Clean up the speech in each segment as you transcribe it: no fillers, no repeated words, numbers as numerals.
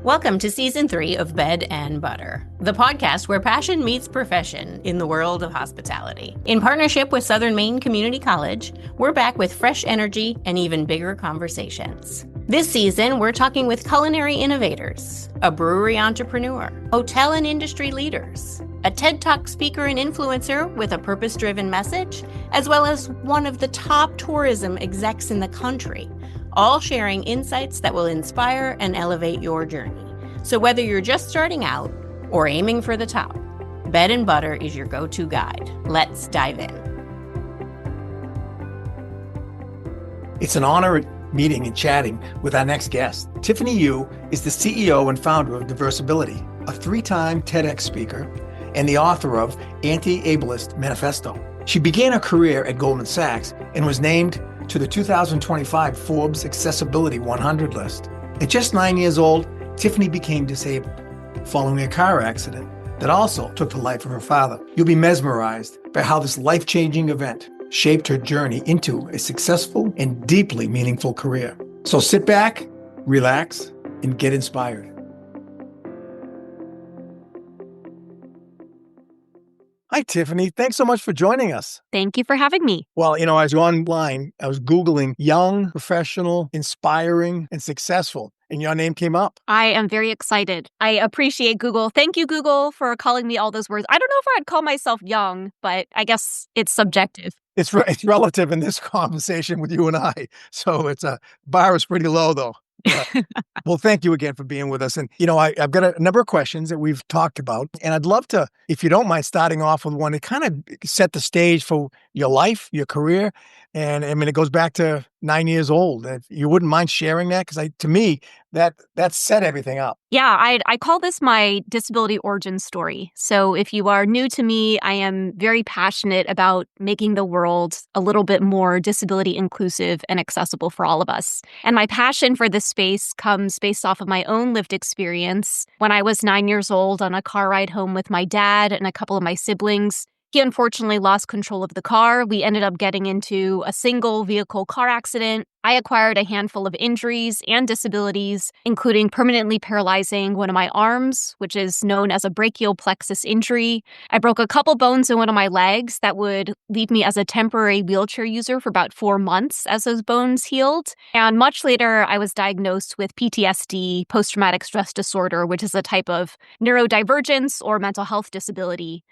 Welcome to Season 3 of Bed and Butter, the podcast where passion meets profession in the world of hospitality. In partnership with Southern Maine Community College, we're back with fresh energy and even bigger conversations. This season, we're talking with culinary innovators, a brewery entrepreneur, hotel and industry leaders, a TED Talk speaker and influencer with a purpose-driven message, as well as one of the top tourism execs in the country, all sharing insights that will inspire and elevate your journey. So whether you're just starting out or aiming for the top, Bed and Butter is your go-to guide. Let's dive in. It's an honor meeting and chatting with our next guest. Tiffany Yu is the CEO and founder of Diversability, a 3-time TEDx speaker and the author of Anti-Ableist Manifesto. She began her career at Goldman Sachs and was named to the 2025 Forbes Accessibility 100 list. At just 9 years old, Tiffany became disabled following a car accident that also took the life of her father. You'll be mesmerized by how this life-changing event shaped her journey into a successful and deeply meaningful career. So sit back, relax, and get inspired. Hi, Tiffany. Thanks so much for joining us. Thank you for having me. Well, I was online, I was Googling young, professional, inspiring, and successful, and your name came up. I am very excited. I appreciate Google. Thank you, Google, for calling me all those words. I don't know if I'd call myself young, but I guess it's subjective. It's relative in this conversation with you and I. So bar is pretty low, though. Well, thank you again for being with us. And, I've got a number of questions that we've talked about, and I'd love to, if you don't mind, starting off with one to kind of set the stage for your life, your career. And it goes back to 9 years old. If you wouldn't mind sharing that, because to me, that set everything up. Yeah, I call this my disability origin story. So if you are new to me, I am very passionate about making the world a little bit more disability inclusive and accessible for all of us. And my passion for this space comes based off of my own lived experience. When I was 9 years old on a car ride home with my dad and a couple of my siblings, he unfortunately lost control of the car. We ended up getting into a single vehicle car accident. I acquired a handful of injuries and disabilities, including permanently paralyzing one of my arms, which is known as a brachial plexus injury. I broke a couple bones in one of my legs that would leave me as a temporary wheelchair user for about 4 months as those bones healed. And much later, I was diagnosed with PTSD, post-traumatic stress disorder, which is a type of neurodivergence or mental health disability.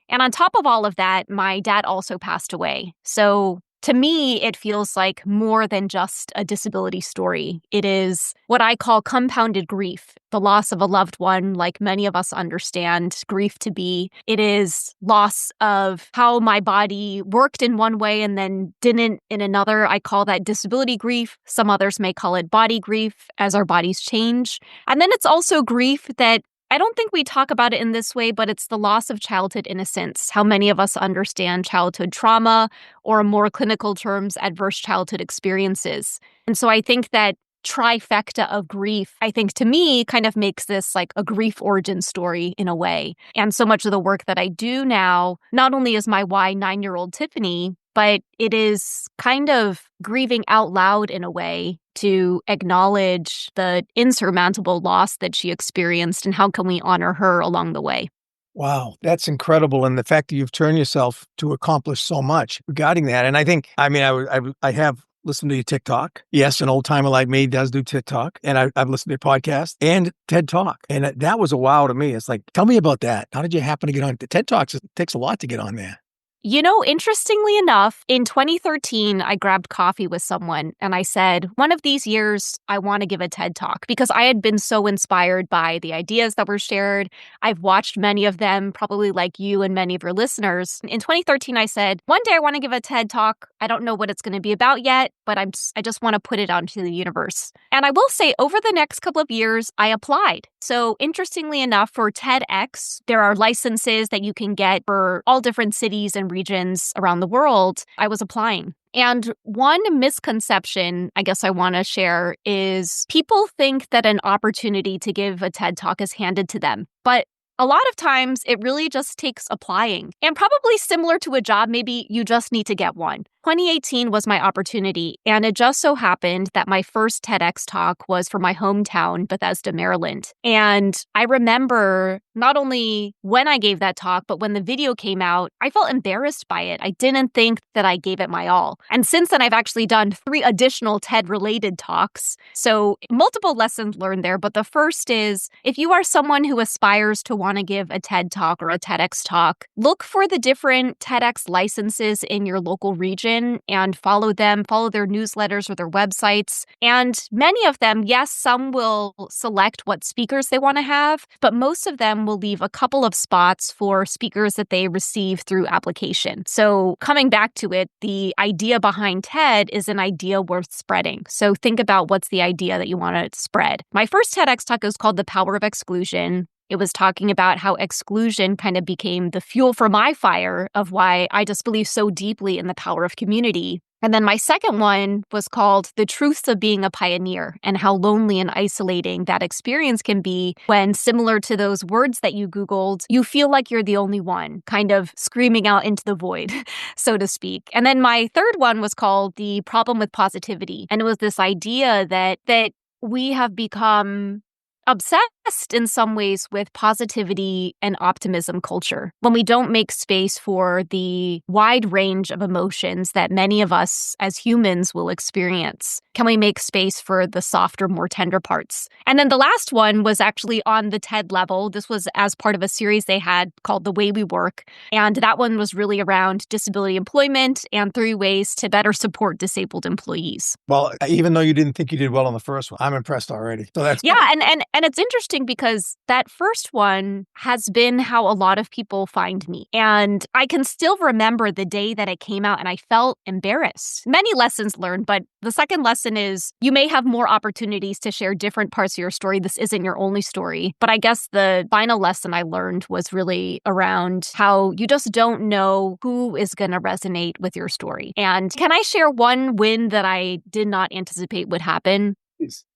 And on top of all of that, my dad also passed away. So to me, it feels like more than just a disability story. It is what I call compounded grief, the loss of a loved one, like many of us understand grief to be. It is loss of how my body worked in one way and then didn't in another. I call that disability grief. Some others may call it body grief as our bodies change. And then it's also grief that I don't think we talk about it in this way, but it's the loss of childhood innocence, how many of us understand childhood trauma, or in more clinical terms, adverse childhood experiences. And so I think that trifecta of grief, I think to me, kind of makes this like a grief origin story in a way. And so much of the work that I do now, not only is my why 9-year-old Tiffany, but it is kind of grieving out loud in a way to acknowledge the insurmountable loss that she experienced and how can we honor her along the way. Wow, that's incredible. And the fact that you've turned yourself to accomplish so much regarding that. And I think, I have listened to your TikTok. Yes, an old timer like me does do TikTok. And I've listened to your podcast and TED Talk. And that was a wow to me. It's like, tell me about that. How did you happen to get on? The TED Talks, it takes a lot to get on there. Interestingly enough, in 2013, I grabbed coffee with someone and I said, one of these years, I want to give a TED Talk because I had been so inspired by the ideas that were shared. I've watched many of them, probably like you and many of your listeners. In 2013, I said, one day I want to give a TED Talk. I don't know what it's going to be about yet, but I just want to put it out into the universe. And I will say, over the next couple of years, I applied. So interestingly enough, for TEDx, there are licenses that you can get for all different cities and regions around the world. I was applying. And one misconception I guess I want to share is people think that an opportunity to give a TED Talk is handed to them. But a lot of times, it really just takes applying. And probably similar to a job, maybe you just need to get one. 2018 was my opportunity, and it just so happened that my first TEDx talk was for my hometown, Bethesda, Maryland. And I remember not only when I gave that talk, but when the video came out, I felt embarrassed by it. I didn't think that I gave it my all. And since then, I've actually done 3 additional TED-related talks. So multiple lessons learned there, but the first is, if you are someone who aspires to want to give a TED talk or a TEDx talk, look for the different TEDx licenses in your local region and follow them, follow their newsletters or their websites. And many of them, yes, some will select what speakers they want to have, but most of them will leave a couple of spots for speakers that they receive through application. So coming back to it, the idea behind TED is an idea worth spreading. So think about what's the idea that you want to spread. My first TEDx talk was called The Power of Exclusion. It was talking about how exclusion kind of became the fuel for my fire of why I just believe so deeply in the power of community. And then my second one was called The Truths of Being a Pioneer, and how lonely and isolating that experience can be when, similar to those words that you Googled, you feel like you're the only one, kind of screaming out into the void, so to speak. And then my third one was called The Problem with Positivity. And it was this idea that we have become obsessed in some ways with positivity and optimism culture. When we don't make space for the wide range of emotions that many of us as humans will experience, can we make space for the softer, more tender parts? And then the last one was actually on the TED level. This was as part of a series they had called The Way We Work. And that one was really around disability employment and 3 ways to better support disabled employees. Well, even though you didn't think you did well on the first one, I'm impressed already. So that's yeah, and it's interesting because that first one has been how a lot of people find me. And I can still remember the day that it came out and I felt embarrassed. Many lessons learned, but the second lesson is you may have more opportunities to share different parts of your story. This isn't your only story. But I guess the final lesson I learned was really around how you just don't know who is going to resonate with your story. And can I share one win that I did not anticipate would happen?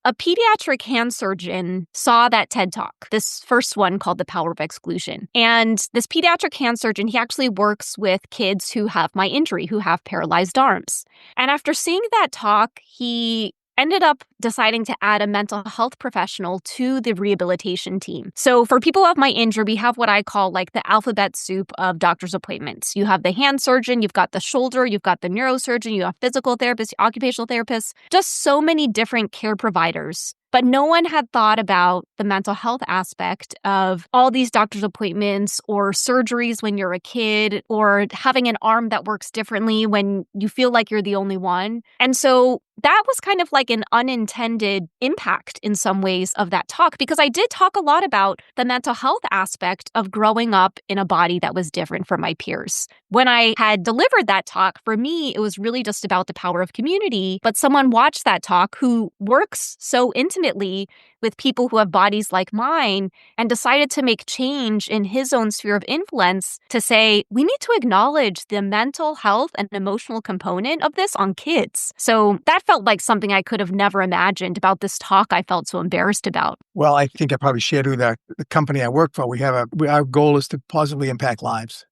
A pediatric hand surgeon saw that TED Talk, this first one called The Power of Exclusion. And this pediatric hand surgeon, he actually works with kids who have my injury, who have paralyzed arms. And after seeing that talk, he ended up deciding to add a mental health professional to the rehabilitation team. So for people who have my injury, we have what I call like the alphabet soup of doctor's appointments. You have the hand surgeon, you've got the shoulder, you've got the neurosurgeon, you have physical therapists, occupational therapists, just so many different care providers. But no one had thought about the mental health aspect of all these doctor's appointments or surgeries when you're a kid or having an arm that works differently when you feel like you're the only one. And so that was kind of like an unintended impact in some ways of that talk, because I did talk a lot about the mental health aspect of growing up in a body that was different from my peers. When I had delivered that talk, for me, it was really just about the power of community. But someone watched that talk who works so intimately with people who have bodies like mine and decided to make change in his own sphere of influence to say, we need to acknowledge the mental health and emotional component of this on kids. So that felt like something I could have never imagined about this talk I felt so embarrassed about. Well, I think I probably shared with the company I work for. Our goal is to positively impact lives.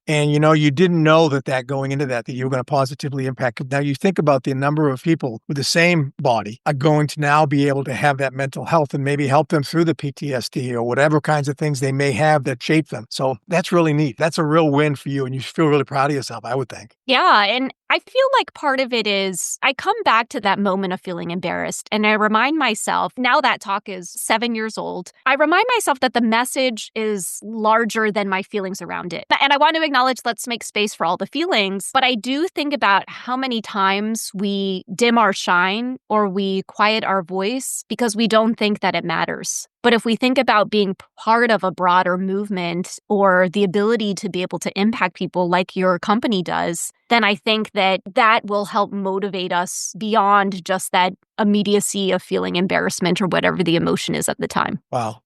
And, you didn't know that going into that you were going to positively impact. Now you think about the number of people with the same body are going to now be able to have that mental health and maybe help them through the PTSD or whatever kinds of things they may have that shape them. So that's really neat. That's a real win for you. And you feel really proud of yourself, I would think. Yeah. And I feel like part of it is I come back to that moment of feeling embarrassed and I remind myself, now that talk is 7 years old, I remind myself that the message is larger than my feelings around it. And I want to acknowledge, let's make space for all the feelings. But I do think about how many times we dim our shine or we quiet our voice because we don't think that it matters. But if we think about being part of a broader movement or the ability to be able to impact people like your company does, then I think that will help motivate us beyond just that immediacy of feeling embarrassment or whatever the emotion is at the time. Wow.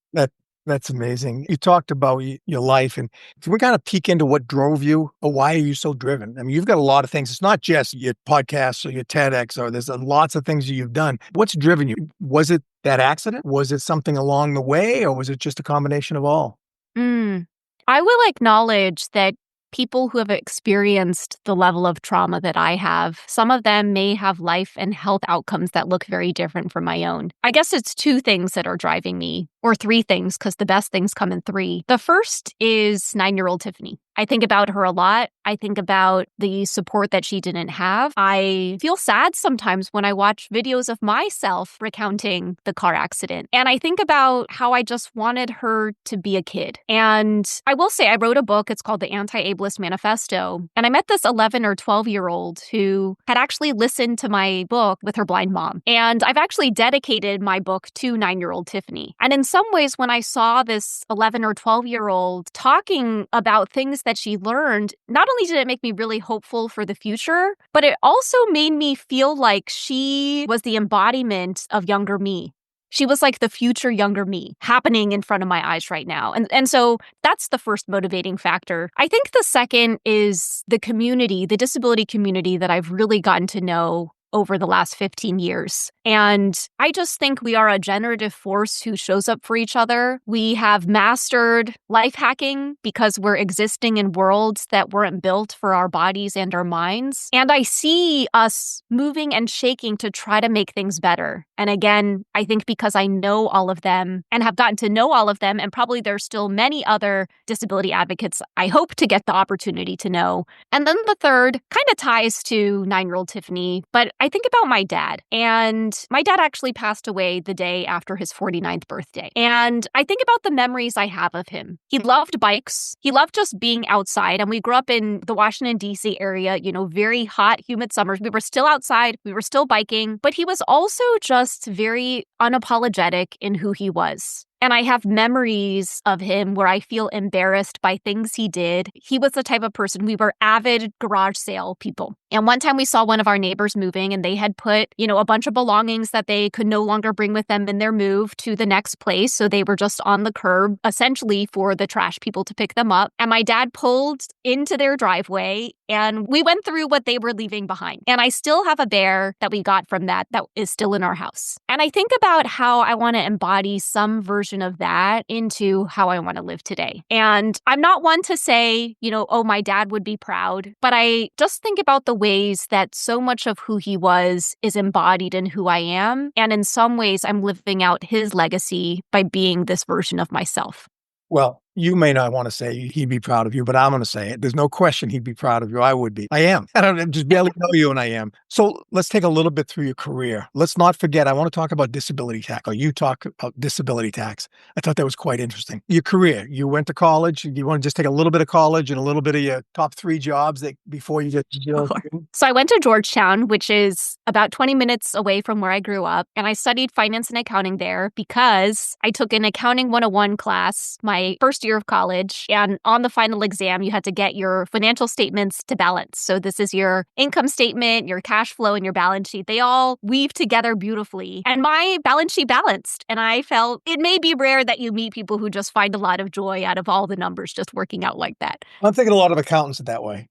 That's amazing. You talked about your life, and can we kind of peek into what drove you or why are you so driven? I mean, you've got a lot of things. It's not just your podcasts or your TEDx, or there's lots of things that you've done. What's driven you? Was it that accident? Was it something along the way, or was it just a combination of all? I will acknowledge that people who have experienced the level of trauma that I have, some of them may have life and health outcomes that look very different from my own. I guess it's two things that are driving me, or three things, because the best things come in three. The first is 9-year-old Tiffany. I think about her a lot. I think about the support that she didn't have. I feel sad sometimes when I watch videos of myself recounting the car accident. And I think about how I just wanted her to be a kid. And I will say, I wrote a book. It's called the Anti-Ableist Manifesto. And I met this 11 or 12-year-old who had actually listened to my book with her blind mom. And I've actually dedicated my book to 9-year-old Tiffany. And in some ways, when I saw this 11 or 12-year-old talking about things that she learned, not only did it make me really hopeful for the future, but it also made me feel like she was the embodiment of younger me. She was like the future younger me happening in front of my eyes right now. And so that's the first motivating factor. I think the second is the community, the disability community that I've really gotten to know over the last 15 years. And I just think we are a generative force who shows up for each other. We have mastered life hacking because we're existing in worlds that weren't built for our bodies and our minds. And I see us moving and shaking to try to make things better. And again, I think because I know all of them and have gotten to know all of them, and probably there's still many other disability advocates I hope to get the opportunity to know. And then the third kind of ties to 9-year-old Tiffany, but I think about my dad. And my dad actually passed away the day after his 49th birthday. And I think about the memories I have of him. He loved bikes. He loved just being outside. And we grew up in the Washington, D.C. area, very hot, humid summers. We were still outside. We were still biking. But he was also just very unapologetic in who he was. And I have memories of him where I feel embarrassed by things he did. He was the type of person, we were avid garage sale people. And one time we saw one of our neighbors moving and they had put, a bunch of belongings that they could no longer bring with them in their move to the next place. So they were just on the curb, essentially for the trash people to pick them up. And my dad pulled into their driveway and we went through what they were leaving behind. And I still have a bear that we got from that is still in our house. And I think about how I want to embody some version of that into how I want to live today. And I'm not one to say, oh, my dad would be proud, but I just think about the ways that so much of who he was is embodied in who I am. And in some ways, I'm living out his legacy by being this version of myself. Well, you may not want to say he'd be proud of you, but I'm going to say it. There's no question he'd be proud of you. I would be. I am. I don't just barely know you, and I am. So let's take a little bit through your career. Let's not forget, I want to talk about disability tax, or you talk about disability tax. I thought that was quite interesting. Your career, you went to college. You want to just take a little bit of college and a little bit of your top 3 jobs before you get to Sure. So I went to Georgetown, which is about 20 minutes away from where I grew up. And I studied finance and accounting there because I took an accounting 101 class my first year of college. And on the final exam, you had to get your financial statements to balance. So this is your income statement, your cash flow, and your balance sheet. They all weave together beautifully. And my balance sheet balanced. And I felt it may be rare that you meet people who just find a lot of joy out of all the numbers just working out like that. I'm thinking a lot of accountants are that way.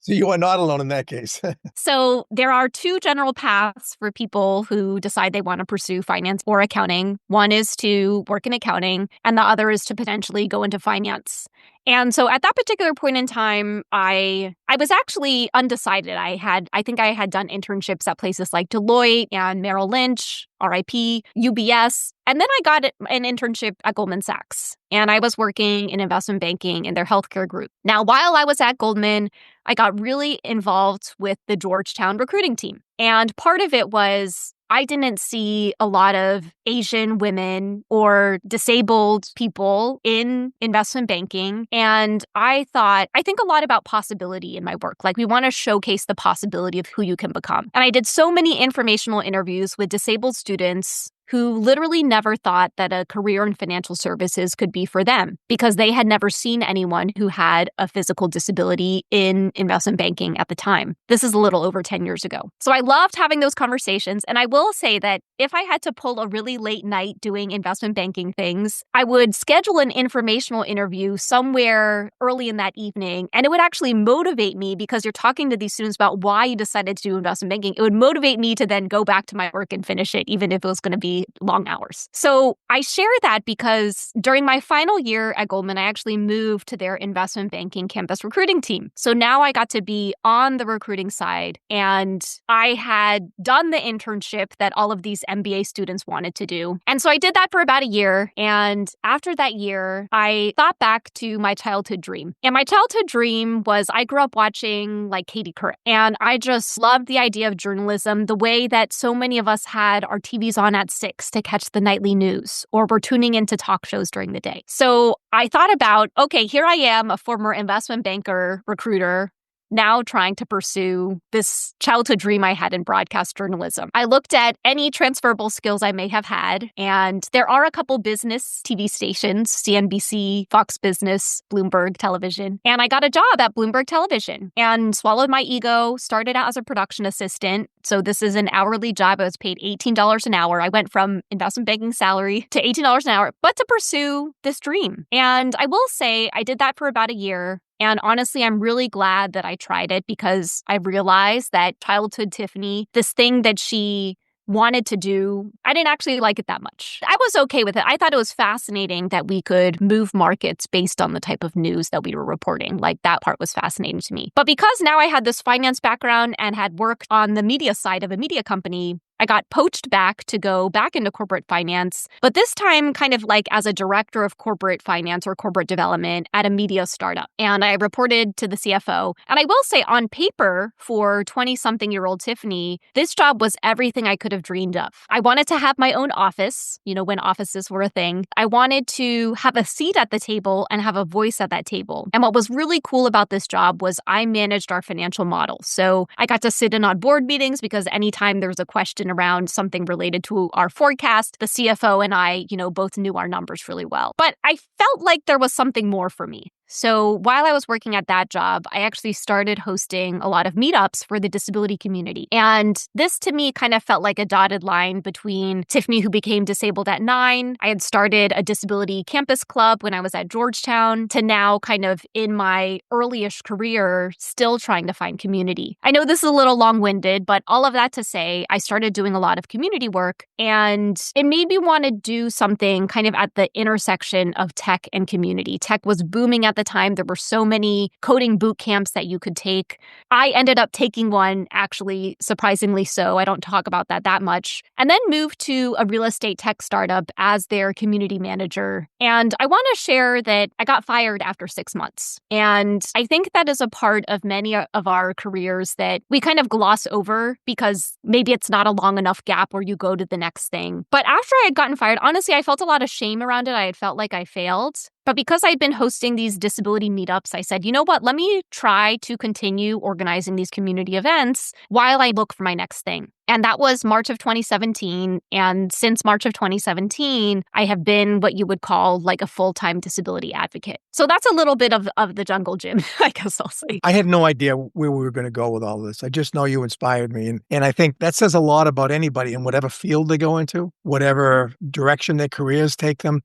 So you are not alone in that case. So there are 2 general paths for people who decide they want to pursue finance or accounting. One is to work in accounting, and the other is to potentially go into finance. And so at that particular point in time, I was actually undecided. I think I had done internships at places like Deloitte and Merrill Lynch, RIP, UBS. And then I got an internship at Goldman Sachs. And I was working in investment banking in their healthcare group. Now, while I was at Goldman, I got really involved with the Georgetown recruiting team. And part of it was I didn't see a lot of Asian women or disabled people in investment banking. And I think a lot about possibility in my work. Like, we want to showcase the possibility of who you can become. And I did so many informational interviews with disabled students who literally never thought that a career in financial services could be for them because they had never seen anyone who had a physical disability in investment banking at the time. This is a little over 10 years ago. So I loved having those conversations. And I will say that if I had to pull a really late night doing investment banking things, I would schedule an informational interview somewhere early in that evening. And it would actually motivate me because you're talking to these students about why you decided to do investment banking. It would motivate me to then go back to my work and finish it, even if it was going to be really long hours. So I share that because during my final year at Goldman, I actually moved to their investment banking campus recruiting team. So now I got to be on the recruiting side, and I had done the internship that all of these MBA students wanted to do. And so I did that for about a year. And after that year, I thought back to my childhood dream. And my childhood dream was I grew up watching like Katie Couric. And I just loved the idea of journalism, the way that so many of us had our TVs on at 6 to catch the nightly news, or were tuning into talk shows during the day. So I thought about, okay, here I am, a former investment banker, recruiter, now trying to pursue this childhood dream I had in broadcast journalism. I looked at any transferable skills I may have had, and there are a couple business TV stations, CNBC, Fox Business, Bloomberg Television, and I got a job at Bloomberg Television and swallowed my ego, started out as a production assistant. So this is an hourly job. I was paid $18 an hour. I went from investment banking salary to $18 an hour, but to pursue this dream. And I will say I did that for about a year. And honestly, I'm really glad that I tried it, because I realized that childhood Tiffany, this thing that she wanted to do, I didn't actually like it that much. I was okay with it. I thought it was fascinating that we could move markets based on the type of news that we were reporting. Like, that part was fascinating to me. But because now I had this finance background and had worked on the media side of a media company, I got poached back to go back into corporate finance, but this time kind of like as a director of corporate finance or corporate development at a media startup. And I reported to the CFO. And I will say, on paper, for 20-something-year-old Tiffany, this job was everything I could have dreamed of. I wanted to have my own office, when offices were a thing. I wanted to have a seat at the table and have a voice at that table. And what was really cool about this job was I managed our financial model. So I got to sit in on board meetings, because anytime there was a question around something related to our forecast, the CFO and I, both knew our numbers really well. But I felt like there was something more for me. So while I was working at that job, I actually started hosting a lot of meetups for the disability community. And this to me kind of felt like a dotted line between Tiffany, who became disabled at 9. I had started a disability campus club when I was at Georgetown, to now kind of in my early-ish career, still trying to find community. I know this is a little long-winded, but all of that to say, I started doing a lot of community work, and it made me want to do something kind of at the intersection of tech and community. Tech was booming at the time. There were so many coding boot camps that you could take. I ended up taking one, actually, surprisingly so. I don't talk about that much. And then moved to a real estate tech startup as their community manager. And I want to share that I got fired after 6 months. And I think that is a part of many of our careers that we kind of gloss over, because maybe it's not a long enough gap where you go to the next thing. But after I had gotten fired, honestly, I felt a lot of shame around it. I had felt like I failed. But because I'd been hosting these disability meetups, I said, you know what, let me try to continue organizing these community events while I look for my next thing. And that was March of 2017. And since March of 2017, I have been what you would call like a full-time disability advocate. So that's a little bit of the jungle gym, I guess I'll say. I had no idea where we were going to go with all this. I just know you inspired me. And I think that says a lot about anybody in whatever field they go into, whatever direction their careers take them.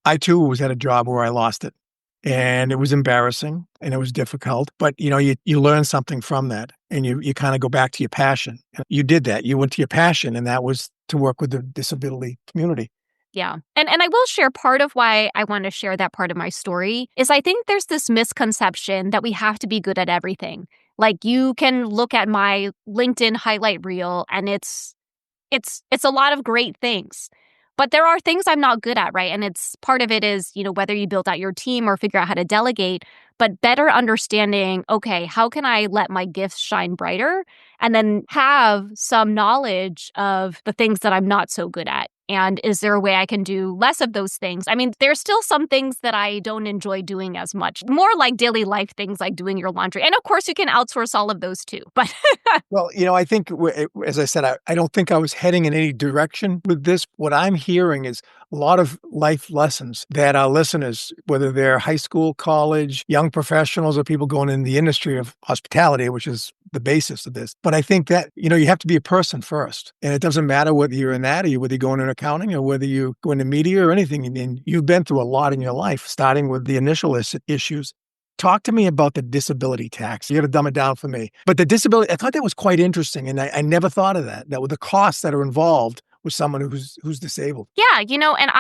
I too was at a job where I lost it, and it was embarrassing and it was difficult, but you learn something from that, and you kind of go back to your passion. You did that. You went to your passion, and that was to work with the disability community. Yeah. And I will share part of why I want to share that part of my story is I think there's this misconception that we have to be good at everything. Like, you can look at my LinkedIn highlight reel and it's a lot of great things. But there are things I'm not good at, right? And it's part of it is, whether you build out your team or figure out how to delegate, but better understanding, okay, how can I let my gifts shine brighter? And then have some knowledge of the things that I'm not so good at. And is there a way I can do less of those things? I mean, there's still some things that I don't enjoy doing as much, more like daily life things like doing your laundry. And of course, you can outsource all of those too. But well, I think, as I said, I don't think I was heading in any direction with this. What I'm hearing is a lot of life lessons that our listeners, whether they're high school, college, young professionals, or people going in the industry of hospitality, which is the basis of this. But I think that, you have to be a person first. And it doesn't matter whether you're in that, or whether you go into accounting, or whether you go into media or anything. And you've been through a lot in your life, starting with the initial issues. Talk to me about the disability tax. You got to dumb it down for me. But the disability, I thought that was quite interesting. And I never thought of that with the costs that are involved with someone who's disabled? Yeah, and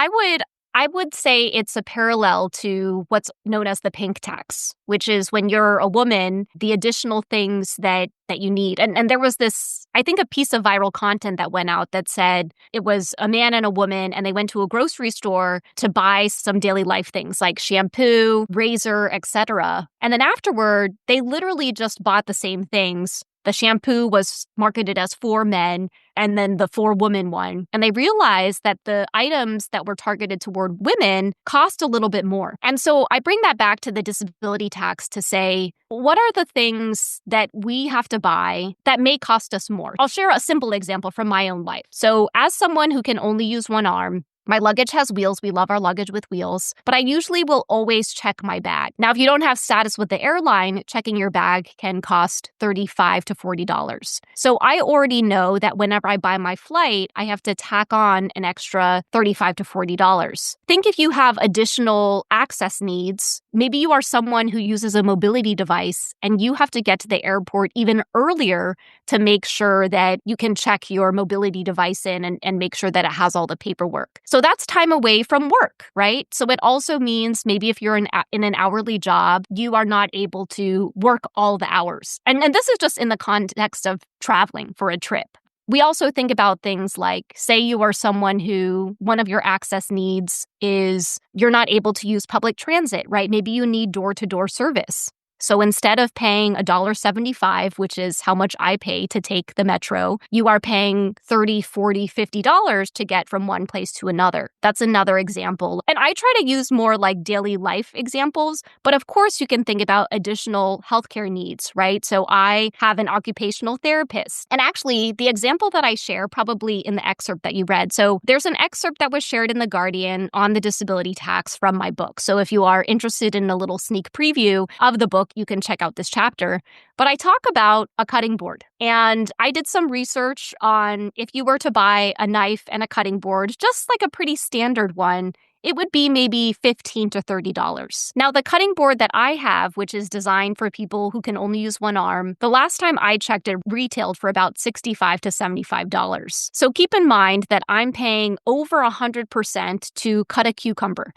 I would say it's a parallel to what's known as the pink tax, which is when you're a woman, the additional things that you need. And there was this, I think, a piece of viral content that went out that said it was a man and a woman, and they went to a grocery store to buy some daily life things like shampoo, razor, etc. And then afterward, they literally just bought the same things. The shampoo was marketed as for men, and then the for women one. And they realized that the items that were targeted toward women cost a little bit more. And so I bring that back to the disability tax to say, what are the things that we have to buy that may cost us more? I'll share a simple example from my own life. So as someone who can only use one arm, my luggage has wheels. We love our luggage with wheels, but I usually will always check my bag. Now, if you don't have status with the airline, checking your bag can cost $35 to $40. So I already know that whenever I buy my flight, I have to tack on an extra $35 to $40. Think if you have additional access needs. Maybe you are someone who uses a mobility device and you have to get to the airport even earlier to make sure that you can check your mobility device in and make sure that it has all the paperwork. So that's time away from work, right? So it also means maybe if you're in an hourly job, you are not able to work all the hours. And this is just in the context of traveling for a trip. We also think about things like, say you are someone who one of your access needs is you're not able to use public transit, right? Maybe you need door-to-door service. So instead of paying $1.75, which is how much I pay to take the metro, you are paying $30, $40, $50 to get from one place to another. That's another example. And I try to use more like daily life examples, but of course you can think about additional healthcare needs, right? So I have an occupational therapist. And actually, the example that I share probably in the excerpt that you read. So there's an excerpt that was shared in The Guardian on the disability tax from my book. So if you are interested in a little sneak preview of the book, you can check out this chapter. But I talk about a cutting board. And I did some research on if you were to buy a knife and a cutting board, just like a pretty standard one, it would be maybe $15 to $30. Now, the cutting board that I have, which is designed for people who can only use one arm, the last time I checked it retailed for about $65 to $75. So keep in mind that I'm paying over 100% to cut a cucumber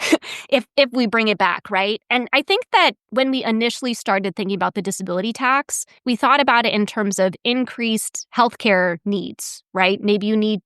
if we bring it back, right? And I think that when we initially started thinking about the disability tax, we thought about it in terms of increased healthcare needs, right? Maybe you need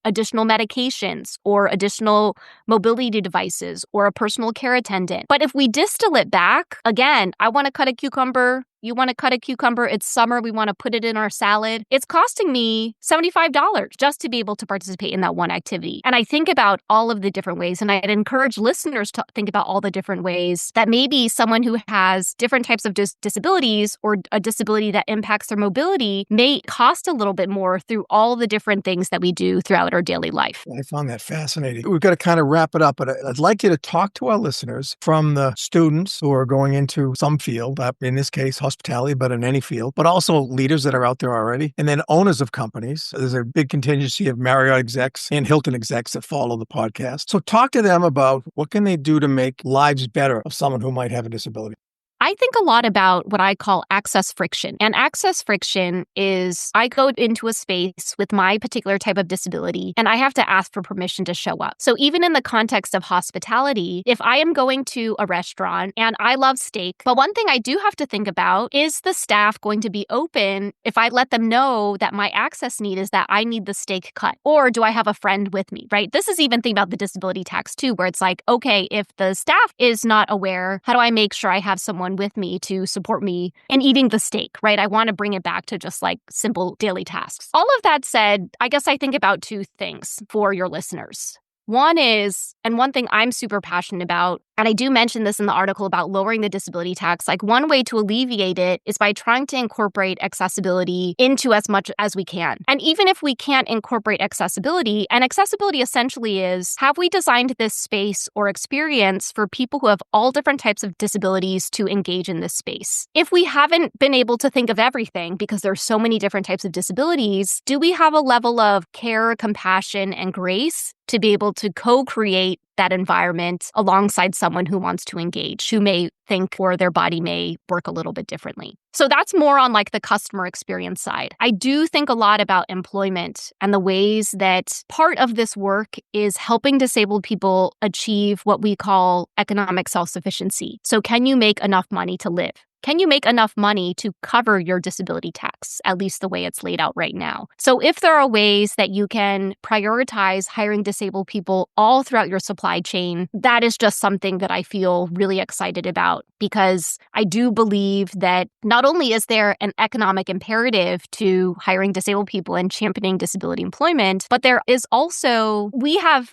additional medications or additional mobility devices or a personal care attendant. But if we distill it back, again, I want to cut a cucumber. You want to cut a cucumber. It's summer. We want to put it in our salad. It's costing me $75 just to be able to participate in that one activity. And I think about all of the different ways, and I'd encourage listeners to think about all the different ways that maybe someone who has different types of disabilities or a disability that impacts their mobility may cost a little bit more through all the different things that we do throughout our daily life. I found that fascinating. We've got to kind of wrap it up, but I'd like you to talk to our listeners from the students who are going into some field, in this case, hospitality, but in any field, but also leaders that are out there already, and then owners of companies. There's a big contingency of Marriott execs and Hilton execs that follow the podcast. So talk to them about what can they do to make lives better of someone who might have a disability. I think a lot about what I call access friction. And access friction is I go into a space with my particular type of disability and I have to ask for permission to show up. So even in the context of hospitality, if I am going to a restaurant and I love steak, but one thing I do have to think about is the staff going to be open if I let them know that my access need is that I need the steak cut? Or do I have a friend with me, right? This is even thinking about the disability tax too, where it's like, okay, if the staff is not aware, how do I make sure I have someone with me to support me in eating the steak, right? I want to bring it back to just like simple daily tasks. All of that said, I guess I think about two things for your listeners. One is, and one thing I'm super passionate about, and I do mention this in the article about lowering the disability tax, like one way to alleviate it is by trying to incorporate accessibility into as much as we can. And even if we can't incorporate accessibility, and accessibility essentially is, have we designed this space or experience for people who have all different types of disabilities to engage in this space? If we haven't been able to think of everything because there's so many different types of disabilities, do we have a level of care, compassion, and grace to be able to co-create that environment alongside someone who wants to engage, who may think or their body may work a little bit differently. So that's more on like the customer experience side. I do think a lot about employment and the ways that part of this work is helping disabled people achieve what we call economic self-sufficiency. So can you make enough money to live? Can you make enough money to cover your disability tax, at least the way it's laid out right now? So if there are ways that you can prioritize hiring disabled people all throughout your supply chain, that is just something that I feel really excited about, because I do believe that not only is there an economic imperative to hiring disabled people and championing disability employment, but there is also, we have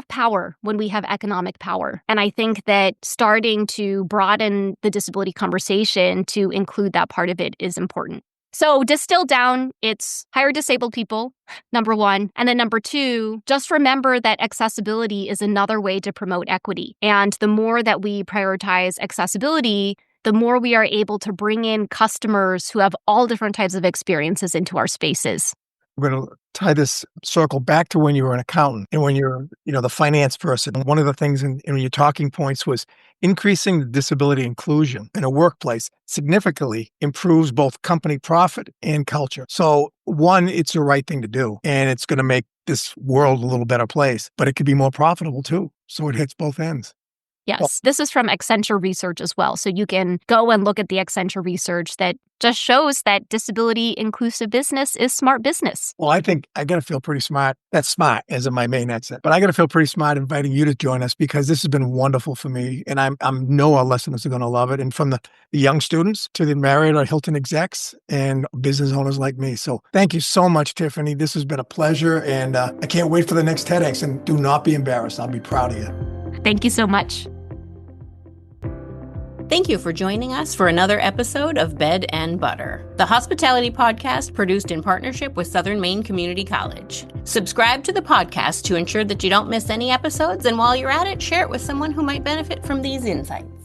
power when we have economic power. And I think that starting to broaden the disability conversation to include that part of it is important. So distilled down, it's hire disabled people, number one. And then number two, just remember that accessibility is another way to promote equity. And the more that we prioritize accessibility, the more we are able to bring in customers who have all different types of experiences into our spaces. We're going to tie this circle back to when you were an accountant and when you're, the finance person. One of the things in your talking points was increasing the disability inclusion in a workplace significantly improves both company profit and culture. So one, it's the right thing to do, and it's going to make this world a little better place, but it could be more profitable too. So it hits both ends. Yes, this is from Accenture research as well. So you can go and look at the Accenture research that just shows that disability inclusive business is smart business. Well, I think I got to feel pretty smart. That's smart as in my main accent. But I got to feel pretty smart inviting you to join us, because this has been wonderful for me. And I know our listeners are going to love it. And from the young students to the Marriott or Hilton execs and business owners like me. So thank you so much, Tiffany. This has been a pleasure. And I can't wait for the next TEDx. And do not be embarrassed. I'll be proud of you. Thank you so much. Thank you for joining us for another episode of Bed and Butter, the hospitality podcast produced in partnership with Southern Maine Community College. Subscribe to the podcast to ensure that you don't miss any episodes, and while you're at it, share it with someone who might benefit from these insights.